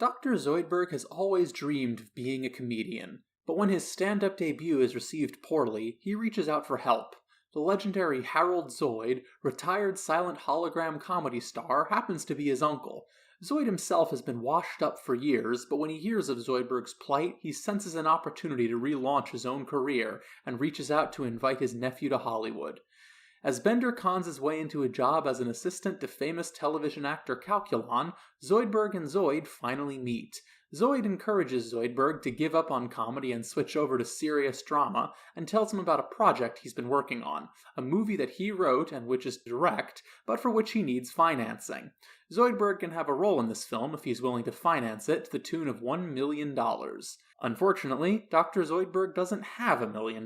Dr. Zoidberg has always dreamed of being a comedian, but when his stand-up debut is received poorly, he reaches out for help. The legendary Harold Zoid, retired silent hologram comedy star, happens to be his uncle. Zoid himself has been washed up for years, but when he hears of Zoidberg's plight, he senses an opportunity to relaunch his own career and reaches out to invite his nephew to Hollywood. As Bender cons his way into a job as an assistant to famous television actor Calculon, Zoidberg and Zoid finally meet. Zoid encourages Zoidberg to give up on comedy and switch over to serious drama, and tells him about a project he's been working on, a movie that he wrote and which is direct, but for which he needs financing. Zoidberg can have a role in this film if he's willing to finance it to the tune of $1 million. Unfortunately, Dr. Zoidberg doesn't have $1 million,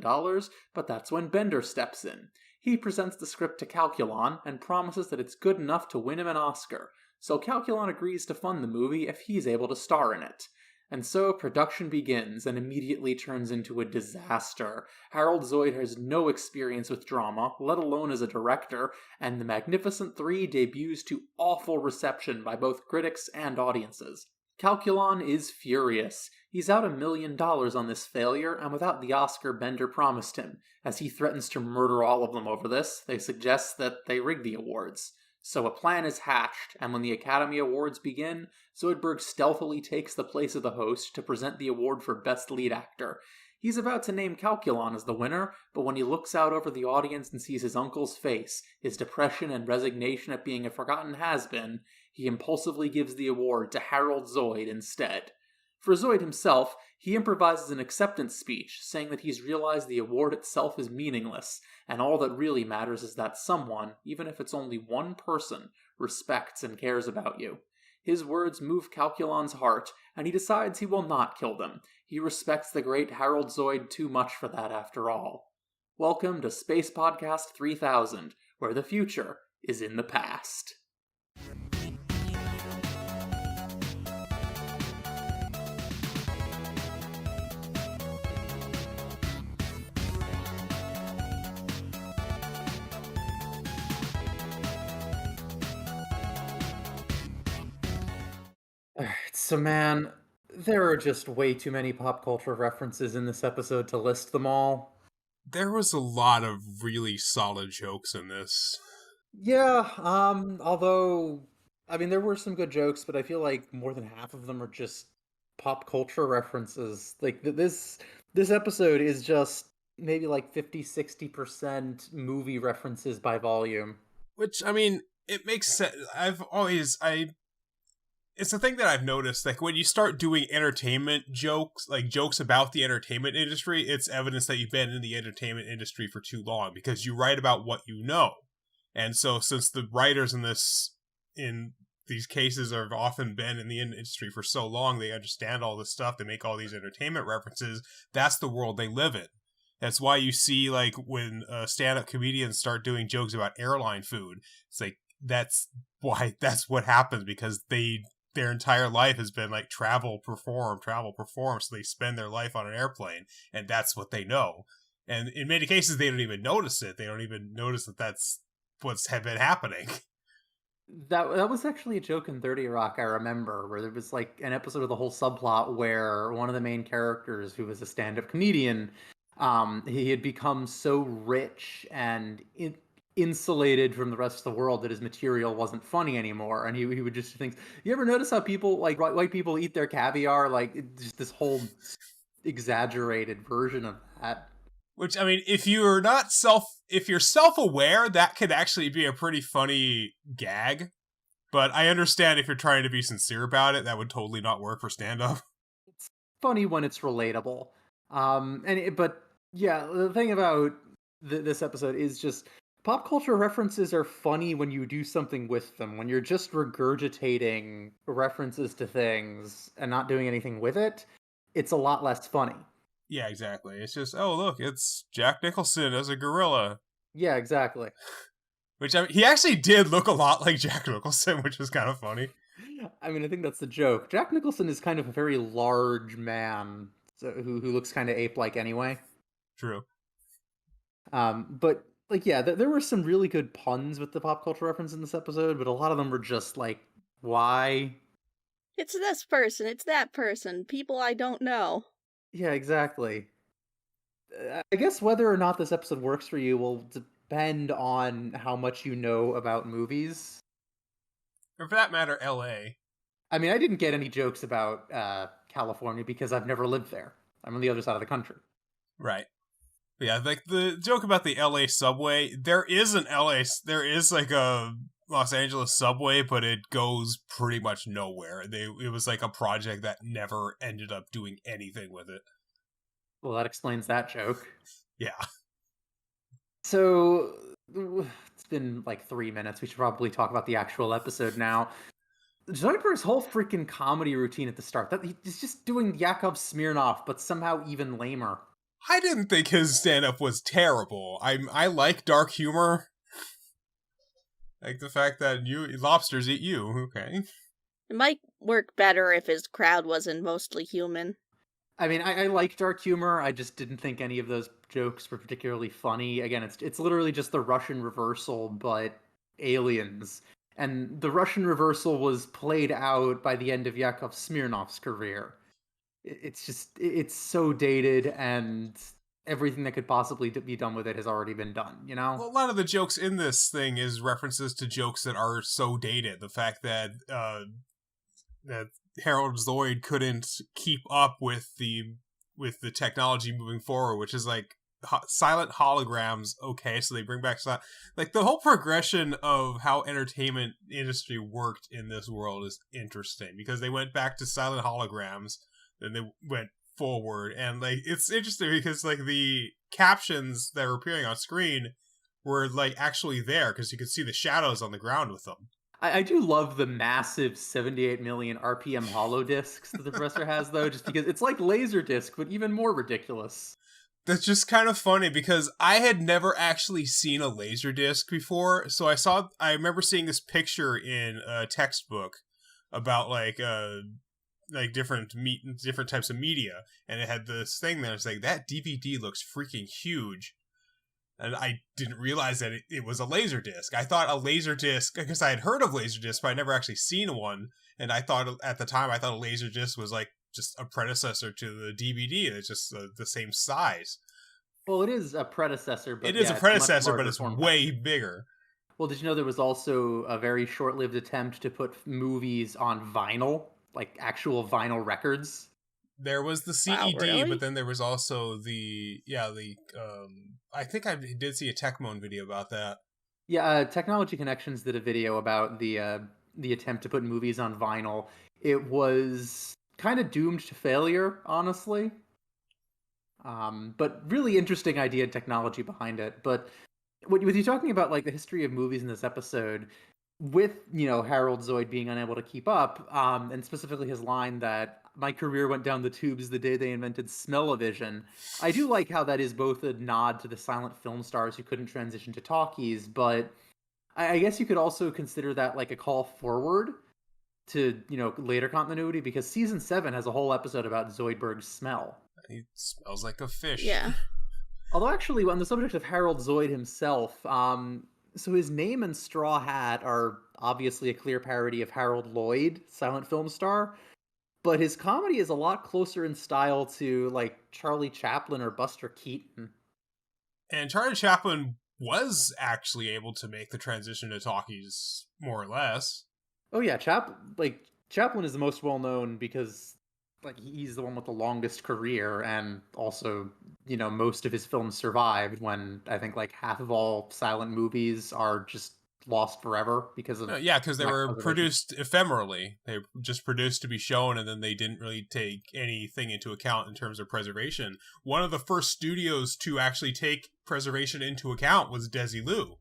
but that's when Bender steps in. He presents the script to Calculon and promises that it's good enough to win him an Oscar, so Calculon agrees to fund the movie if he's able to star in it. And so production begins and immediately turns into a disaster. Harold Zoid has no experience with drama, let alone as a director, and The Magnificent Three debuts to awful reception by both critics and audiences. Calculon is furious. He's out $1 million on this failure and without the Oscar Bender promised him. As he threatens to murder all of them over this, they suggest that they rig the awards. So a plan is hatched, and when the Academy Awards begin, Zoidberg stealthily takes the place of the host to present the award for Best Lead Actor. He's about to name Calculon as the winner, but when he looks out over the audience and sees his uncle's face, his depression and resignation at being a forgotten has-been, he impulsively gives the award to Harold Zoid instead. For Zoid himself, he improvises an acceptance speech, saying that he's realized the award itself is meaningless, and all that really matters is that someone, even if it's only one person, respects and cares about you. His words move Calculon's heart, and he decides he will not kill them. He respects the great Harold Zoid too much for that after all. Welcome to Space Podcast 3000, where the future is in the past. Alright, so man, there are just way too many pop culture references in this episode to list them all. There was a lot of really solid jokes in this. Yeah, although, I mean, there were some good jokes, but I feel like more than half of them are just pop culture references. Like, this episode is just maybe like 50-60% movie references by volume. Which, I mean, it makes sense. It's a thing that I've noticed, like, when you start doing entertainment jokes, like jokes about the entertainment industry, it's evidence that you've been in the entertainment industry for too long, because you write about what you know. And so, since the writers in these cases have often been in the industry for so long, they understand all this stuff, they make all these entertainment references, that's the world they live in. That's why you see, like, when stand-up comedians start doing jokes about airline food, it's like, that's what happens, because their entire life has been like travel, perform, so they spend their life on an airplane, and that's what they know. And in many cases, they don't even notice it. They don't even notice that that's what's been happening. That was actually a joke in 30 Rock, I remember, where there was like an episode of the whole subplot where one of the main characters, who was a stand-up comedian, he had become so rich and insulated from the rest of the world that his material wasn't funny anymore, and he would just think, you ever notice how people, like white people, eat their caviar? Like, just this whole exaggerated version of that. Which, I mean, if you're self-aware, that could actually be a pretty funny gag. But I understand if you're trying to be sincere about it, that would totally not work for stand-up. It's funny when it's relatable. But yeah, the thing about this episode is just pop culture references are funny when you do something with them. When you're just regurgitating references to things and not doing anything with it, it's a lot less funny. Yeah, exactly. It's just, oh, look, it's Jack Nicholson as a gorilla. Yeah, exactly. Which, I mean, he actually did look a lot like Jack Nicholson, which is kind of funny. I mean, I think that's the joke. Jack Nicholson is kind of a very large man, who looks kind of ape-like anyway. True. But like, yeah, there were some really good puns with the pop culture reference in this episode, but a lot of them were just like, why? It's this person, it's that person, people I don't know. Yeah, exactly. I guess whether or not this episode works for you will depend on how much you know about movies. Or for that matter, L.A. I mean, I didn't get any jokes about California because I've never lived there. I'm on the other side of the country. Right. Yeah, like the joke about the LA subway, there is like a Los Angeles subway, but it goes pretty much nowhere. It was like a project that never ended up doing anything with it. Well, that explains that joke. Yeah. So, it's been like 3 minutes. We should probably talk about the actual episode now. Zoidberg's whole freaking comedy routine at the start, that he's just doing Yakov Smirnoff, but somehow even lamer. I didn't think his stand-up was terrible. I like dark humor. Like the fact that lobsters eat you. Okay. It might work better if his crowd wasn't mostly human. I mean, I like dark humor. I just didn't think any of those jokes were particularly funny. Again, it's literally just the Russian reversal, but aliens. And the Russian reversal was played out by the end of Yakov Smirnoff's career. It's so dated, and everything that could possibly be done with it has already been done, you know? Well, a lot of the jokes in this thing is references to jokes that are so dated. The fact that that Harold Lloyd couldn't keep up with the technology moving forward, which is like silent holograms. Okay, so they bring back like the whole progression of how entertainment industry worked in this world is interesting because they went back to silent holograms, then they went forward, and like it's interesting because like the captions that were appearing on screen were like actually there because you could see the shadows on the ground with them. I do love the massive 78 million RPM hollow discs that the professor has, though, just because it's like Laserdisc, but even more ridiculous. That's just kind of funny because I had never actually seen a Laserdisc before, so I remember seeing this picture in a textbook about like different types of media, and it had this thing there. It's like that DVD looks freaking huge. And I didn't realize that it was a Laserdisc. I thought a Laserdisc, because I had heard of Laserdisc, but I'd never actually seen one. And I thought at the time, a Laserdisc was like just a predecessor to the DVD. It's just the same size. Well, it is a predecessor, but it is yeah, a predecessor, but it's way bigger. Well, did you know there was also a very short-lived attempt to put movies on vinyl, like actual vinyl records? There was the CED, Wow, really? but then there was also I think I did see a Techmoan video about that. Yeah, Technology Connections did a video about the attempt to put movies on vinyl. It was kind of doomed to failure, honestly. But really interesting idea and technology behind it. But with you talking about like the history of movies in this episode, with Harold Lloyd being unable to keep up, and specifically his line that my career went down the tubes the day they invented smell-o-vision. I do like how that is both a nod to the silent film stars who couldn't transition to talkies, but I guess you could also consider that like a call forward to later continuity, because season 7 has a whole episode about Zoidberg's smell. He smells like a fish. Yeah. Although actually, on the subject of Harold Lloyd himself, so his name and straw hat are obviously a clear parody of Harold Lloyd, silent film star, but his comedy is a lot closer in style to like Charlie Chaplin or Buster Keaton. And Charlie Chaplin was actually able to make the transition to talkies, more or less. Oh yeah, Chaplin is the most well known because like he's the one with the longest career, and also most of his films survived when I think like half of all silent movies are just lost forever because of because they were produced ephemerally. They were just produced to be shown, and then they didn't really take anything into account in terms of preservation. One of the first studios to actually take preservation into account was Desilu,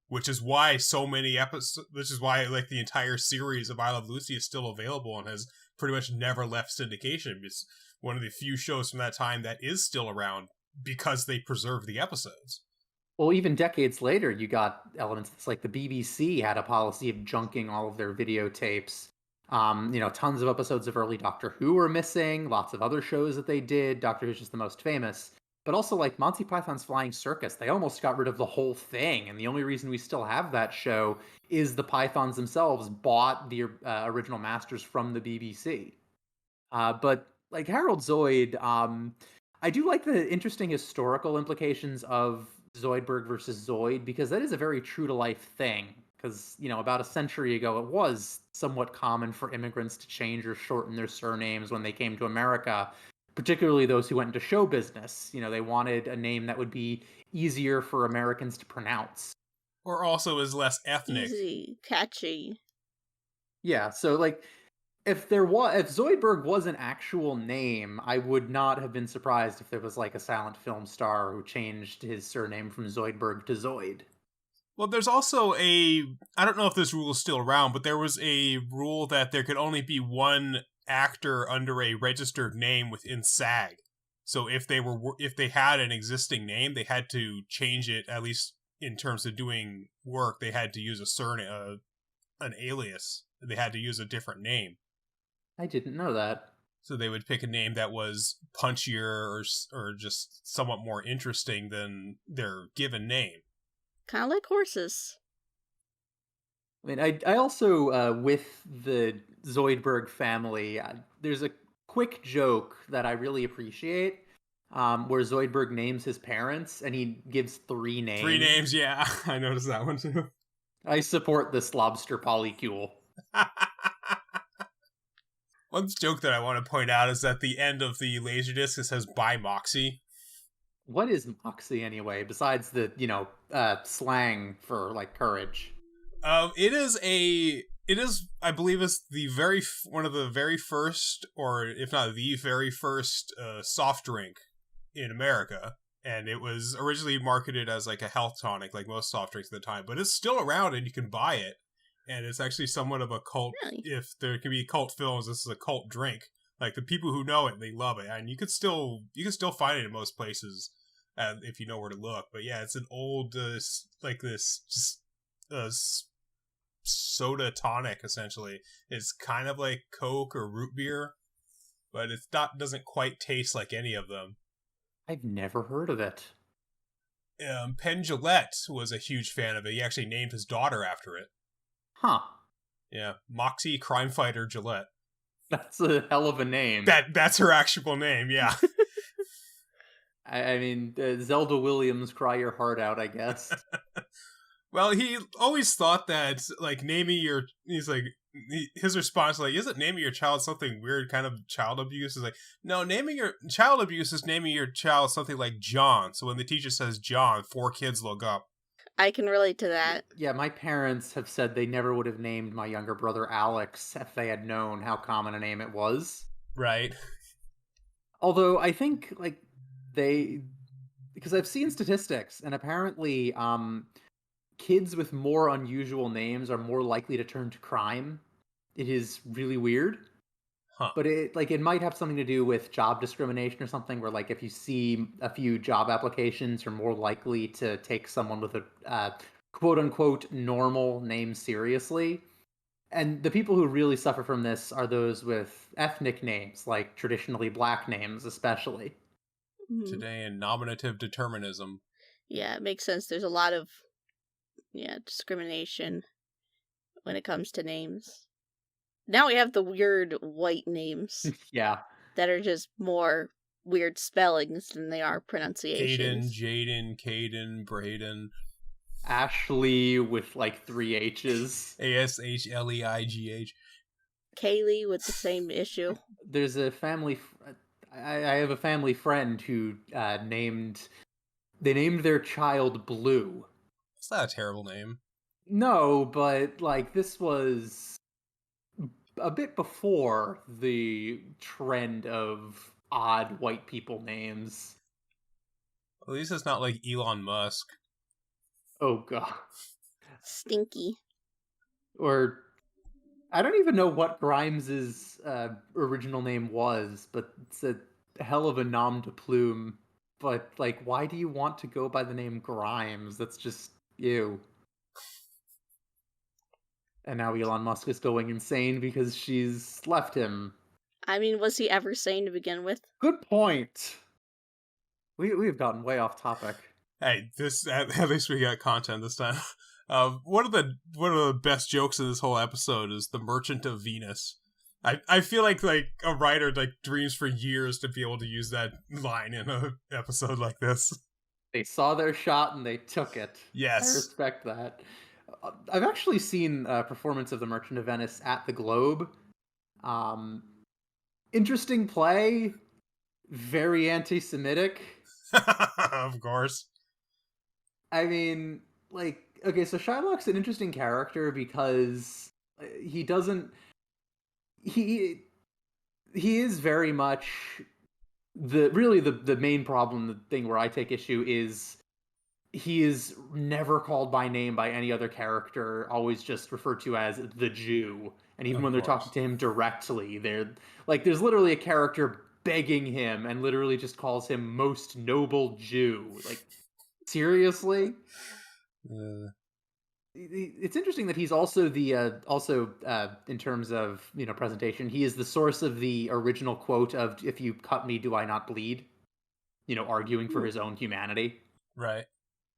which is why so many episodes, which is why like the entire series of I Love Lucy is still available and has pretty much never left syndication. It's one of the few shows from that time that is still around because they preserve the episodes. Well, even decades later, you got elements. It's like the BBC had a policy of junking all of their videotapes. Tons of episodes of early Doctor Who were missing. Lots of other shows that they did. Doctor Who's just the most famous. But also, like, Monty Python's Flying Circus, they almost got rid of the whole thing, and the only reason we still have that show is the Pythons themselves bought the original masters from the BBC. But, like, Harold Zoid, I do like the interesting historical implications of Zoidberg versus Zoid, because that is a very true-to-life thing. Because, about a century ago, it was somewhat common for immigrants to change or shorten their surnames when they came to America, particularly those who went into show business. They wanted a name that would be easier for Americans to pronounce. Or also is less ethnic. Easy, catchy. Yeah, so, like, if Zoidberg was an actual name, I would not have been surprised if there was, like, a silent film star who changed his surname from Zoidberg to Zoid. Well, there's also I don't know if this rule is still around, but there was a rule that there could only be one actor under a registered name within SAG. So if they had an existing name, they had to change it, at least in terms of doing work. They had to use a surname, an alias. They had to use a different name. I didn't know that. So they would pick a name that was punchier or just somewhat more interesting than their given name. Kind of like horses. I mean, I also, with the Zoidberg family, there's a quick joke that I really appreciate, where Zoidberg names his parents, and he gives 3 names. 3 names, yeah. I noticed that one too. I support this lobster polycule. One joke that I want to point out is that the end of the Laserdisc, it says, "Buy Moxie." What is Moxie, anyway, besides the, slang for, like, courage? It is, I believe, it's one of the very first, or if not the very first, soft drink in America. And it was originally marketed as, like, a health tonic, like most soft drinks at the time. But it's still around, and you can buy it. And it's actually somewhat of a cult. Really? If there can be cult films, this is a cult drink. Like, the people who know it, they love it. And you can still find it in most places. If you know where to look. But yeah, it's an old, like this, just, soda tonic, essentially. It's kind of like Coke or root beer, but doesn't quite taste like any of them. I've never heard of it. Penn Jillette was a huge fan of it. He actually named his daughter after it. Huh. Yeah, Moxie Crime Fighter Gillette. That's a hell of a name. That's her actual name, yeah. I mean, Zelda Williams, cry your heart out, I guess. Well, he always thought that, like, his response, like, isn't naming your child something weird, kind of child abuse? Is like, no, naming your child abuse is naming your child something like John. So when the teacher says John, 4 kids look up. I can relate to that. Yeah, my parents have said they never would have named my younger brother Alex if they had known how common a name it was. Right. Although I think, like, because I've seen statistics, and apparently kids with more unusual names are more likely to turn to crime. It is really weird. Huh. But it might have something to do with job discrimination or something, where, like, if you see a few job applications, you're more likely to take someone with a quote-unquote normal name seriously. And the people who really suffer from this are those with ethnic names, like traditionally black names especially. Today in nominative determinism. Yeah, it makes sense. There's a lot of discrimination when it comes to names. Now we have the weird white names. Yeah. That are just more weird spellings than they are pronunciations. Jaden, Caden, Braden. Ashley with, like, 3 H's. ASHLEIGH. Kaylee with the same issue. There's a family... I have a family friend who named their child Blue. It's not a terrible name. No, but, like, this was a bit before the trend of odd white people names. At least it's not like Elon Musk. Oh, God. Stinky. Or, I don't even know what Grimes' original name was, but it's a hell of a nom de plume. But, like, why do you want to go by the name Grimes? That's just, ew. And now Elon Musk is going insane because she's left him. I mean, was he ever sane to begin with? Good point. We've gotten way off topic. Hey, this at least we got content this time. One of the best jokes in this whole episode is the Merchant of Venus. I feel like a writer dreams for years to be able to use that line in an episode like this. They saw their shot and they took it. Yes. I respect that. I've actually seen a performance of The Merchant of Venice at the Globe. Interesting play. Very anti-Semitic. Of course. I mean, okay, so Shylock's an interesting character because he doesn't... He is very much... The main problem, the thing where I take issue is he is never called by name by any other character, always just referred to as the Jew. And even when they're talking to him directly, there's literally a character begging him and literally just calls him most noble Jew. Like, seriously? It's interesting that he's also in terms of, presentation, he is the source of the original quote of "If you cut me, do I not bleed?" Arguing for his own humanity. Right.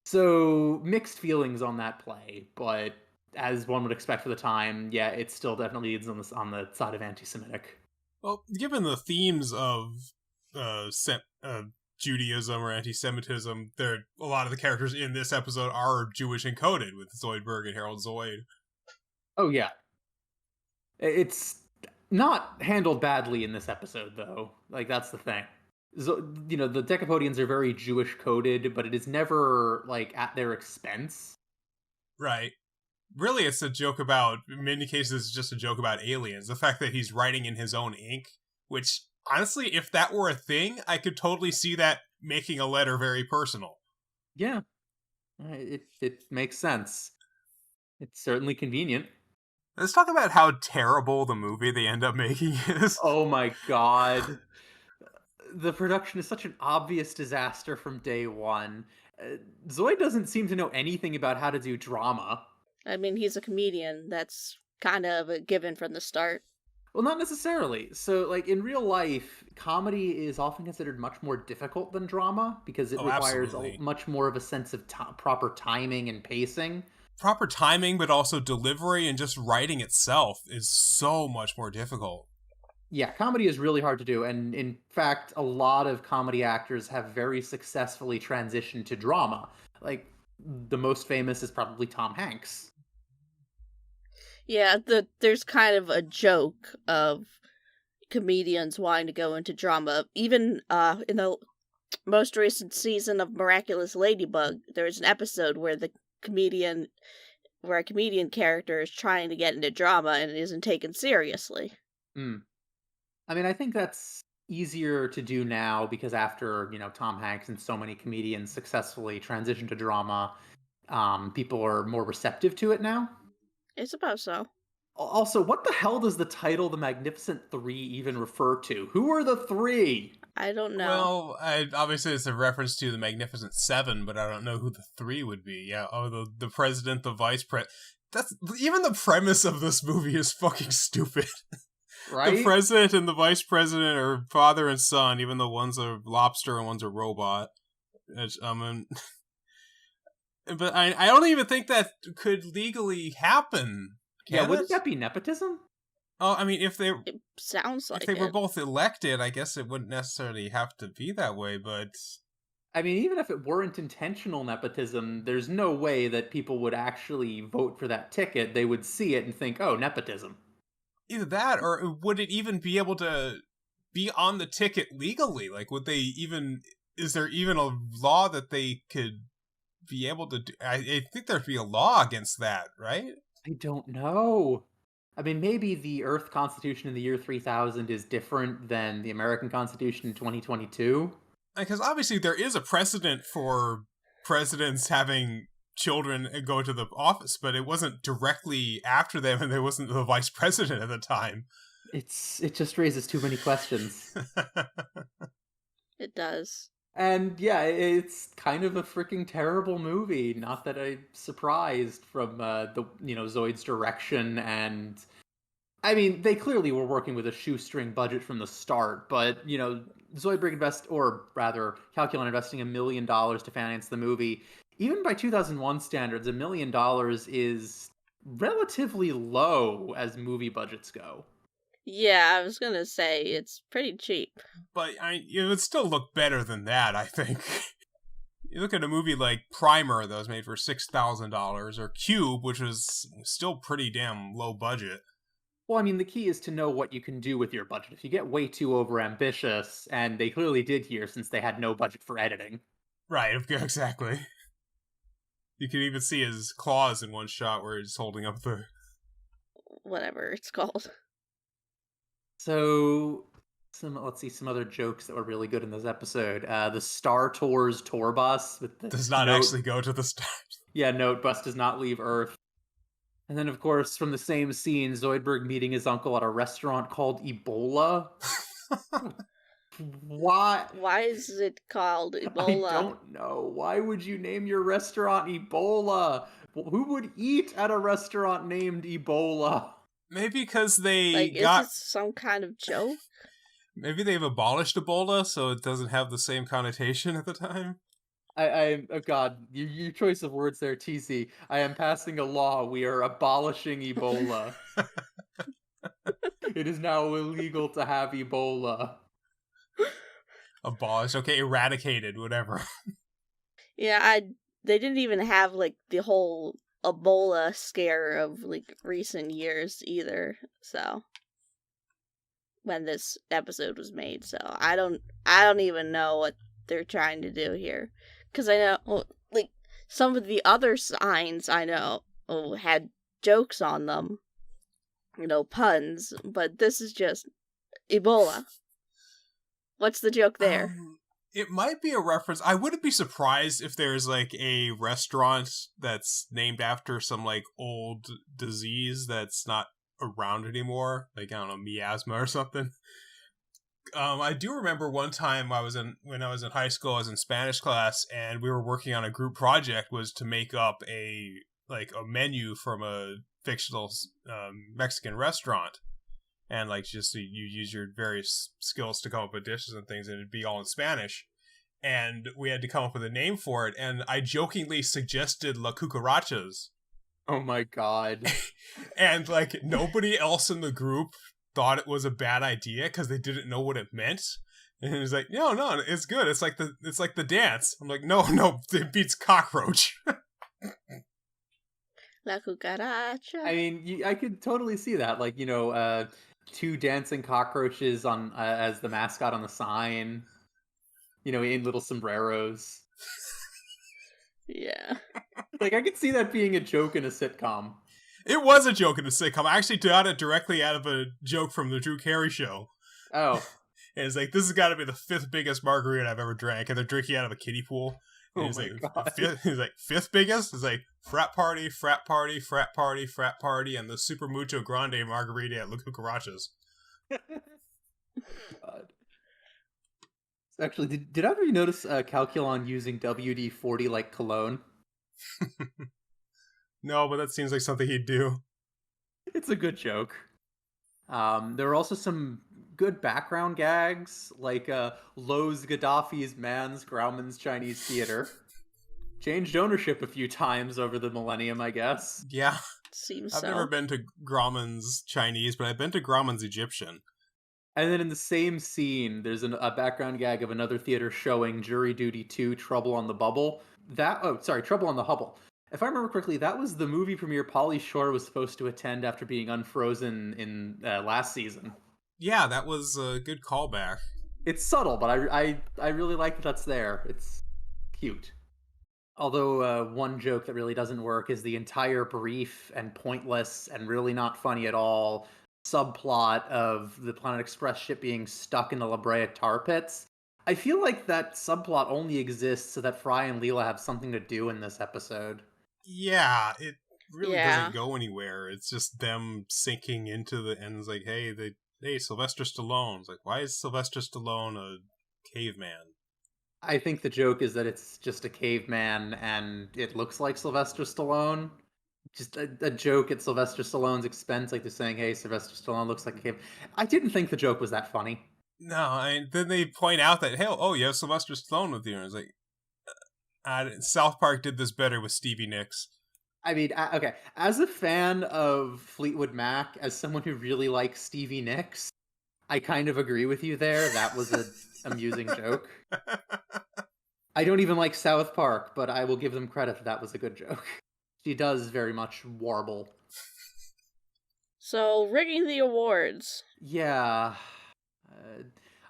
So mixed feelings on that play, but as one would expect for the time, yeah, it still definitely is on the side of anti-Semitic. Well, given the themes of Judaism or anti-Semitism, a lot of the characters in this episode are Jewish encoded, with Zoidberg and Harold Zoid. Oh yeah, it's not handled badly in this episode though. Like, that's the thing. The Decapodians are very Jewish coded, but it is never at their expense. Right. Really, it's a joke about, in many cases, it's just a joke about aliens. The fact that he's writing in his own ink, which, honestly, if that were a thing, I could totally see that making a letter very personal. Yeah. It makes sense. It's certainly convenient. Let's talk about how terrible the movie they end up making is. Oh my god. The production is such an obvious disaster from day one. Zoid doesn't seem to know anything about how to do drama. I mean, he's a comedian. That's kind of a given from the start. Well, not necessarily. So, in real life, comedy is often considered much more difficult than drama because it requires much more of a sense of proper timing and pacing. Proper timing, but also delivery and just writing itself is so much more difficult. Yeah, comedy is really hard to do, and in fact, a lot of comedy actors have very successfully transitioned to drama. The most famous is probably Tom Hanks. Yeah, there's kind of a joke of comedians wanting to go into drama. Even in the most recent season of Miraculous Ladybug, there's an episode where a comedian character is trying to get into drama and it isn't taken seriously. I mean, I think that's easier to do now because after, Tom Hanks and so many comedians successfully transitioned to drama, people are more receptive to it now. I suppose so. Also, what the hell does the title The Magnificent Three even refer to? Who are the three? I don't know. Well, obviously it's a reference to the Magnificent Seven, but I don't know who the three would be. Yeah, the president, the vice president. Even the premise of this movie is fucking stupid. Right? The president and the vice president are father and son, even though one's a lobster and one's a robot. But I don't even think that could legally happen. Yeah, wouldn't that be nepotism? Oh, I mean, It sounds like if they were both elected, I guess it wouldn't necessarily have to be that way, but... I mean, even if it weren't intentional nepotism, there's no way that people would actually vote for that ticket. They would see it and think, oh, nepotism. Either that, or would it even be able to be on the ticket legally? Would they even... Is there even a law that they could be able to do? I think there'd be a law against that, right? I don't know. I mean, maybe the Earth Constitution in the year 3000 is different than the American Constitution in 2022. Because obviously there is a precedent for presidents having children go to the office, but it wasn't directly after them, and there wasn't the vice president at the time. It just raises too many questions. It does. And yeah, it's kind of a freaking terrible movie. Not that I'm surprised from Zoid's direction and I mean, they clearly were working with a shoestring budget from the start, but, Zoidberg or rather, Calculon investing $1 million to finance the movie, even by 2001 standards, $1 million is relatively low as movie budgets go. Yeah, I was gonna say, it's pretty cheap. But it would still look better than that, I think. You look at a movie like Primer that was made for $6,000, or Cube, which was still pretty damn low budget. Well, I mean, the key is to know what you can do with your budget. If you get way too overambitious, and they clearly did here since they had no budget for editing. Right, exactly. You can even see his claws in one shot where he's holding up the... whatever it's called. So, let's see some other jokes that were really good in this episode. The Star Tours tour bus with the does not actually go to the stars. Yeah, note, bus does not leave Earth. And then, of course, from the same scene, Zoidberg meeting his uncle at a restaurant called Ebola. Why? Why is it called Ebola? I don't know. Why would you name your restaurant Ebola? Who would eat at a restaurant named Ebola? Maybe because they is this some kind of joke? Maybe they've abolished Ebola, so it doesn't have the same connotation at the time. Oh God, your choice of words there, TC. I am passing a law. We are abolishing Ebola. It is now illegal to have Ebola. Abolished, okay, eradicated, whatever. Yeah, they didn't even have, the whole Ebola scare of, recent years either, so... when this episode was made, so I don't even know what they're trying to do here. Because I know, some of the other signs I know had jokes on them, puns, but this is just Ebola. What's the joke there? It might be a reference. I wouldn't be surprised if there's, a restaurant that's named after some, old disease that's not around anymore. I don't know, miasma or something. I do remember one time when I was in high school, I was in Spanish class, and we were working on a group project was to make up a menu from a fictional Mexican restaurant. And just you use your various skills to come up with dishes and things, and it'd be all in Spanish. And we had to come up with a name for it, and I jokingly suggested La Cucarachas. Oh my God. And nobody else in the group thought it was a bad idea because they didn't know what it meant. And it was no, it's good. It's like the dance. I'm like, no, it beats cockroach. La cucaracha. I mean, I could totally see that. Two dancing cockroaches on as the mascot on the sign. In little sombreros. Yeah. I could see that being a joke in a sitcom. It was a joke in a sitcom. I actually got it directly out of a joke from the Drew Carey show. Oh. And it's this has got to be the 5th biggest margarita I've ever drank. And they're drinking out of a kiddie pool. And he's fifth biggest? It's frat party, frat party, frat party, frat party, and the Super Mucho Grande margarita at La Cucarachas. God. Actually, did either of you notice Calculon using WD-40 like cologne? No, but that seems like something he'd do. It's a good joke. There are also some good background gags, like Lowe's Gaddafi's Mans Grauman's Chinese Theater. Changed ownership a few times over the millennium, I guess. Yeah. Seems I've never been to Grauman's Chinese, but I've been to Grauman's Egyptian. And then in the same scene, there's a background gag of another theater showing Jury Duty 2, Trouble on the Trouble on the Hubble. If I remember correctly, that was the movie premiere Pauly Shore was supposed to attend after being unfrozen in last season. Yeah, that was a good callback. It's subtle, but I really like that that's there. It's cute. Although one joke that really doesn't work is the entire brief and pointless and really not funny at all subplot of the Planet Express ship being stuck in the La Brea tar pits. I feel like that subplot only exists so that Fry and Leela have something to do in this episode. Yeah, it really doesn't go anywhere. It's just them sinking into the end. It's hey, Sylvester Stallone. It's why is Sylvester Stallone a caveman? I think the joke is that it's just a caveman and it looks like Sylvester Stallone. just a joke at Sylvester Stallone's expense, like they're saying, "Hey, Sylvester Stallone looks like a kid." I didn't think the joke was that funny. No, then they point out that, hey, oh, you have Sylvester Stallone with you. And it's like, South Park did this better with Stevie Nicks. I mean, okay, as a fan of Fleetwood Mac, as someone who really likes Stevie Nicks, I kind of agree with you there. That was an amusing joke. I don't even like South Park, but I will give them credit that was a good joke. She does very much warble. So, rigging the awards. Yeah.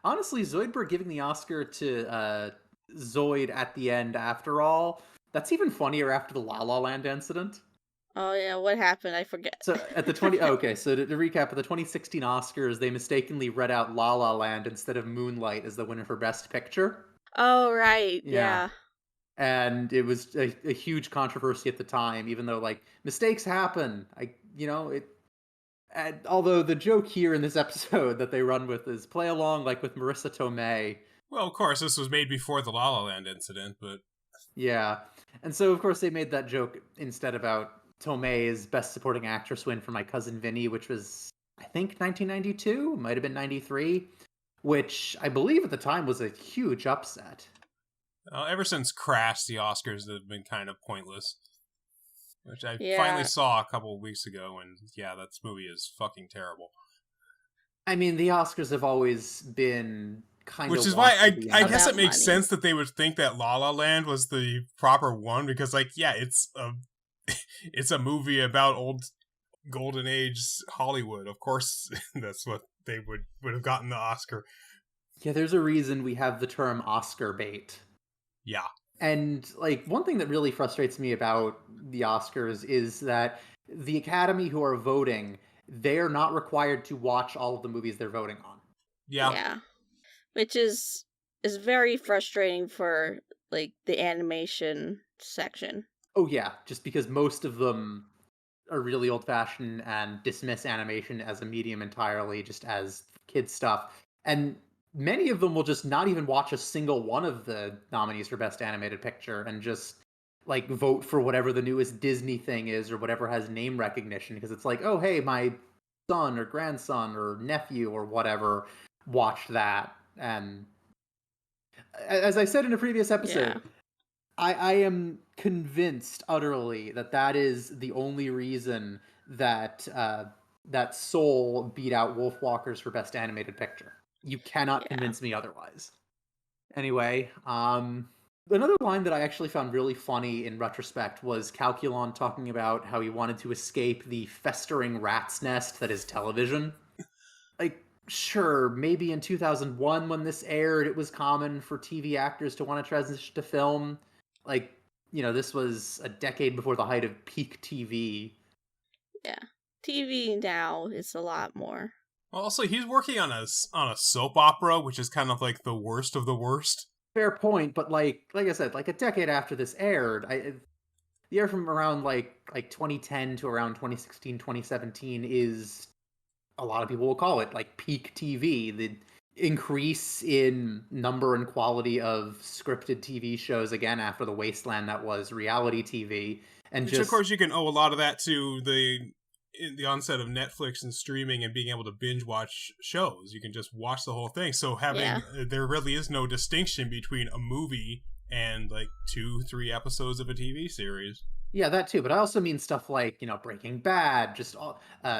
Honestly, Zoidberg giving the Oscar to Zoid at the end, after all, that's even funnier after the La La Land incident. Oh yeah, what happened? I forget. So at the okay, so to recap, at the 2016 Oscars, they mistakenly read out La La Land instead of Moonlight as the winner for Best Picture. Oh right, yeah. And it was a huge controversy at the time, even though like mistakes happen. Although the joke here in this episode that they run with is play along like with Marissa Tomei. Well, of course, this was made before the La La Land incident, but yeah, and so of course they made that joke instead about Tomei's Best Supporting Actress win for My Cousin Vinny, which was, I think, 1992, might have been 93, which I believe at the time was a huge upset. Ever since Crash, the Oscars have been kind of pointless, which I finally saw a couple of weeks ago, and yeah, that movie is fucking terrible. I mean, the Oscars have always been kind of... Which is why I guess it makes sense that they would think that La La Land was the proper one, because, like, yeah, it's a movie about old golden age Hollywood. Of course, that's what they would have gotten the Oscar. Yeah, there's a reason we have the term Oscar bait. Yeah. And, like, one thing that really frustrates me about the Oscars is that the Academy who are voting, they're not required to watch all of the movies they're voting on. Yeah. Yeah. Which is very frustrating for, like, the animation section. Oh, yeah, just because most of them are really old-fashioned and dismiss animation as a medium entirely, just as kid stuff. And many of them will just not even watch a single one of the nominees for Best Animated Picture and just, like, vote for whatever the newest Disney thing is or whatever has name recognition, because it's like, oh, hey, my son or grandson or nephew or whatever watched that. And as I said in a previous episode, I am convinced utterly that is the only reason that that Soul beat out Wolfwalkers for Best Animated Picture. You cannot convince me otherwise. Anyway, another line that I actually found really funny in retrospect was Calculon talking about how he wanted to escape the festering rat's nest that is television. Like, sure, maybe in 2001 when this aired, it was common for TV actors to want to transition to film. Like, you know, this was a decade before the height of peak TV. Yeah. TV now is a lot more. Also, he's working on a soap opera, which is kind of like the worst of the worst. Fair point, but like I said, like a decade after this aired, the year from around like 2010 to around 2016, 2017 is, a lot of people will call it, like, peak TV. The increase in number and quality of scripted TV shows again after the wasteland that was reality TV, and which, of course, you can owe a lot of that to the onset of Netflix and streaming and being able to binge watch shows. You can just watch the whole thing. So there really is no distinction between a movie and like 2-3 episodes of a TV series. Yeah, that too. But I also mean stuff like, you know, Breaking Bad, just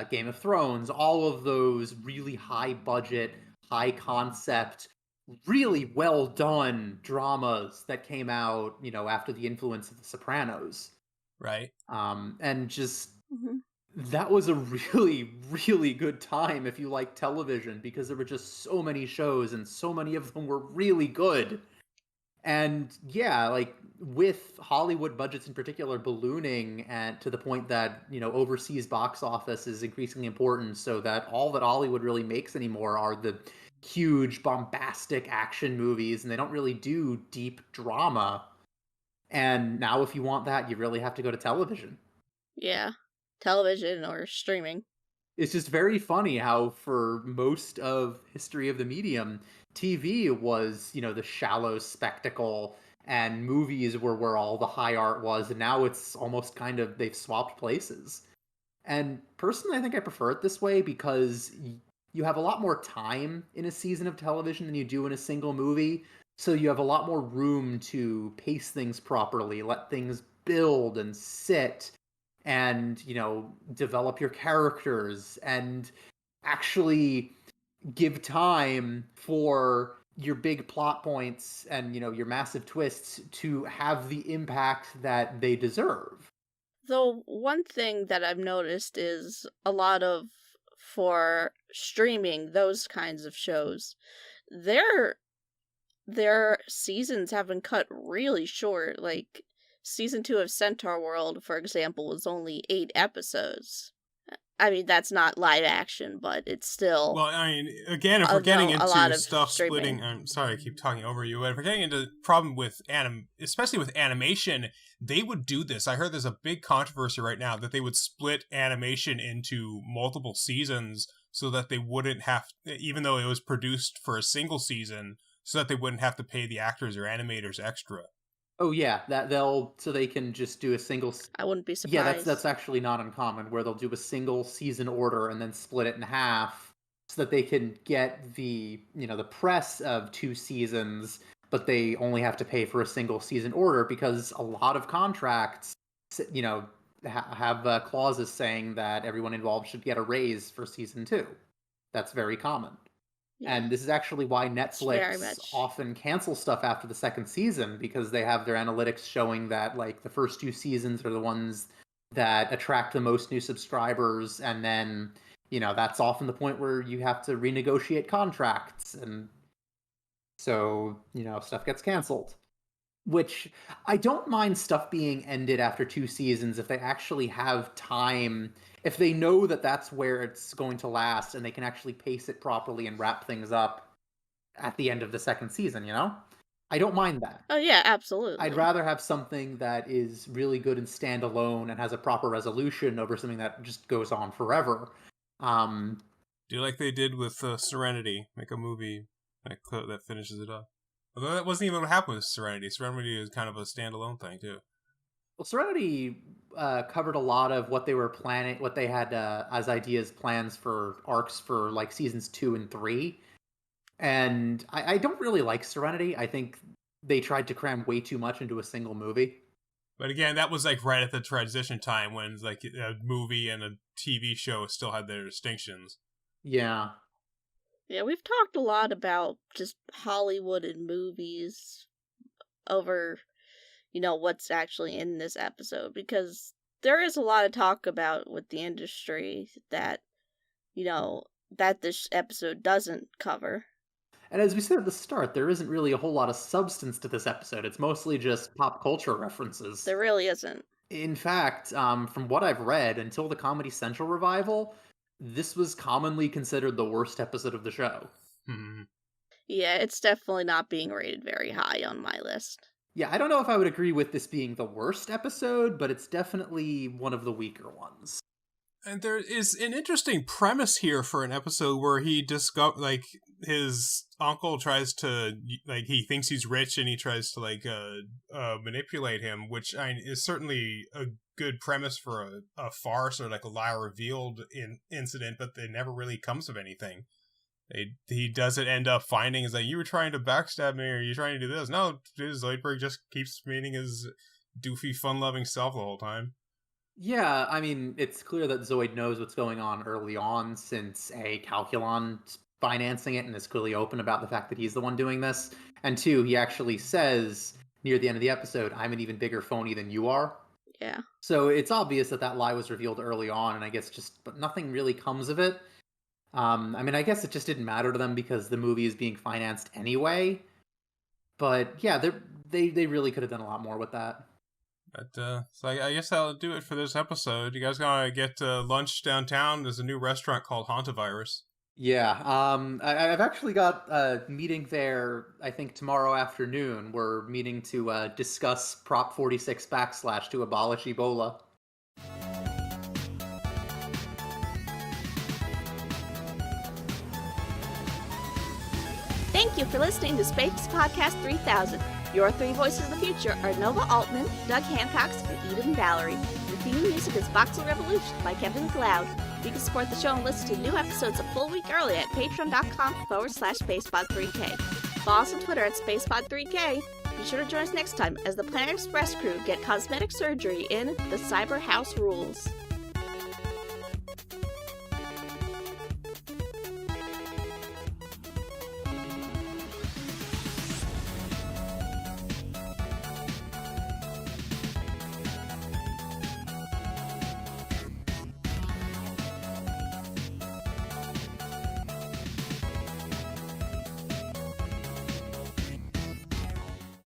Game of Thrones, all of those really high budget, high concept, really well done dramas that came out, you know, after the influence of The Sopranos. Right. And just... that was a really, really good time if you like television, because there were just so many shows and so many of them were really good. And yeah, like, with Hollywood budgets in particular ballooning and to the point that, you know, overseas box office is increasingly important, so that all that Hollywood really makes anymore are the huge bombastic action movies, and they don't really do deep drama. And now if you want that, you really have to go to television. Yeah. Television or streaming. It's just very funny how for most of history of the medium, TV was, you know, the shallow spectacle and movies were where all the high art was, and now it's almost kind of, they've swapped places. And personally, I think I prefer it this way because you have a lot more time in a season of television than you do in a single movie. So you have a lot more room to pace things properly, let things build and sit, and, develop your characters, and actually give time for your big plot points and, your massive twists to have the impact that they deserve. Though one thing that I've noticed is a lot of, for streaming those kinds of shows, their seasons have been cut really short. Like season 2 of Centaur World, for example, was only 8 episodes. I mean, that's not live action, but it's still. Well, I mean, again, if we're getting into stuff streaming. splitting, I'm sorry, I keep talking over you. But if we're getting into the problem with especially with animation, they would do this. I heard there's a big controversy right now that they would split animation into multiple seasons so that they wouldn't have, even though it was produced for a single season, so that they wouldn't have to pay the actors or animators extra. Oh yeah, so they can just do a single. I wouldn't be surprised. Yeah, that's actually not uncommon, where they'll do a single season order and then split it in half, so that they can get the press of 2 seasons, but they only have to pay for a single season order, because a lot of contracts, have clauses saying that everyone involved should get a raise for season 2. That's very common. Yeah. And this is actually why Netflix often cancels stuff after the 2nd season, because they have their analytics showing that like the first 2 seasons are the ones that attract the most new subscribers, and then that's often the point where you have to renegotiate contracts, and so stuff gets canceled. Which I don't mind stuff being ended after 2 seasons if they actually have time, if they know that that's where it's going to last, and they can actually pace it properly and wrap things up at the end of the 2nd season, I don't mind that. Oh yeah, absolutely. I'd rather have something that is really good and standalone and has a proper resolution over something that just goes on forever. Do you like they did with Serenity, make a movie that finishes it up? Although that wasn't even what happened with Serenity. Serenity is kind of a standalone thing, too. Well, Serenity covered a lot of what they were planning, what they had as plans for arcs for like seasons 2 and 3. And I don't really like Serenity. I think they tried to cram way too much into a single movie. But again, that was like right at the transition time when like a movie and a TV show still had their distinctions. Yeah. Yeah, we've talked a lot about just Hollywood and movies over, what's actually in this episode, because there is a lot of talk about with the industry that, that this episode doesn't cover. And as we said at the start, there isn't really a whole lot of substance to this episode. It's mostly just pop culture references. There really isn't. In fact, from what I've read, until the Comedy Central revival, this was commonly considered the worst episode of the show. Mm-hmm. Yeah, it's definitely not being rated very high on my list. Yeah, I don't know if I would agree with this being the worst episode, but it's definitely one of the weaker ones. And there is an interesting premise here for an episode where he his uncle tries to, he thinks he's rich and he tries to, manipulate him, which is certainly a good premise for a farce or like a lie revealed incident, but it never really comes of anything. He doesn't end up finding, is like, you were trying to backstab me, or you trying to do this. No, Zoidberg just keeps meeting his doofy, fun-loving self the whole time. Yeah, I mean, it's clear that Zoid knows what's going on early on, since A, Calculon's financing it and is clearly open about the fact that he's the one doing this, and 2, he actually says near the end of the episode, I'm an even bigger phony than you are. Yeah. So it's obvious that lie was revealed early on, and I guess but nothing really comes of it. I mean, I guess it just didn't matter to them because the movie is being financed anyway. But yeah, they really could have done a lot more with that. But so I guess that'll do it for this episode. You guys gonna get lunch downtown? There's a new restaurant called Hantavirus. Yeah, I've actually got a meeting there, I think, tomorrow afternoon. We're meeting to discuss Prop 46 / to abolish Ebola. Thank you for listening to Space Podcast 3000. Your three voices of the future are Nova Altman, Doug Hancox, and Eden Valerie. The theme music is Voxel Revolution by Kevin MacLeod. You can support the show and listen to new episodes a full week early at patreon.com/SpacePod3K. Follow us on Twitter at SpacePod3K. Be sure to join us next time as the Planet Express crew get cosmetic surgery in The Cyber House Rules.